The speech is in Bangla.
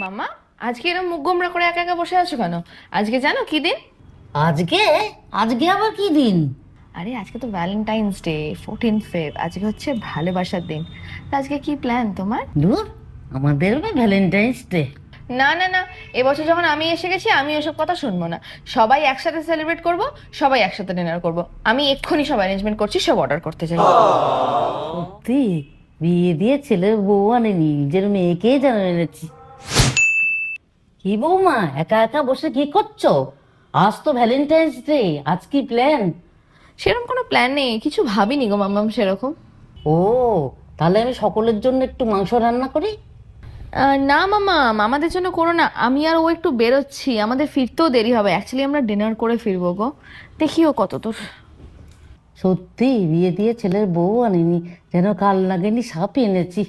মামা, আজকে এরকম মুখ গোমড়া করে একা একা বসে আছো কেন? আজকে জানো কি দিন? আজকে আজকে আবার কি দিন? আরে আজকে তো ভ্যালেন্টাইন্স ডে, 14 ফেব। আজকে হচ্ছে ভালোবাসার দিন। তা আজকে কি প্ল্যান তোমার? দূর, আমাদের না ভ্যালেন্টাইন্স ডে। না না না, এবছর যখন আমি এসে গেছি আমি এসব কথা শুনবো না। সবাই একসাথে সেলিব্রেট করব, সবাই একসাথে ডিনার করব। আমি এক্ষুনি সব অ্যারেঞ্জমেন্ট করছি, সব অর্ডার করতে চাই। সত্যি? বিয়ে দিয়ে ছেলের বউ আনেনি, নিজের মেয়েকেই যেন এনেছি। কি বৌমা, একা একা বসে কি করছো? আজ তো ভ্যালেন্টাইন্স ডে, আজ কি প্ল্যান? সেরকম কোনো প্ল্যান নেই, কিছু ভাবিনি গো মাম্মাম সেরকম। ও, তাহলে আমি সকলের জন্য একটু মাংস রান্না করি। না মামা, আমাদের জন্য করো না। আমি আর ও একটু বেরোচ্ছি, আমাদের ফিরতেও দেরি হবে। অ্যাকচুয়ালি আমরা ডিনার করে ফিরবো গো। দেখিও কত দূর। সত্যি বিয়ে দিয়ে ছেলের বউ আনেনি, যেন কাল লাগেনি সাপ এনেছি।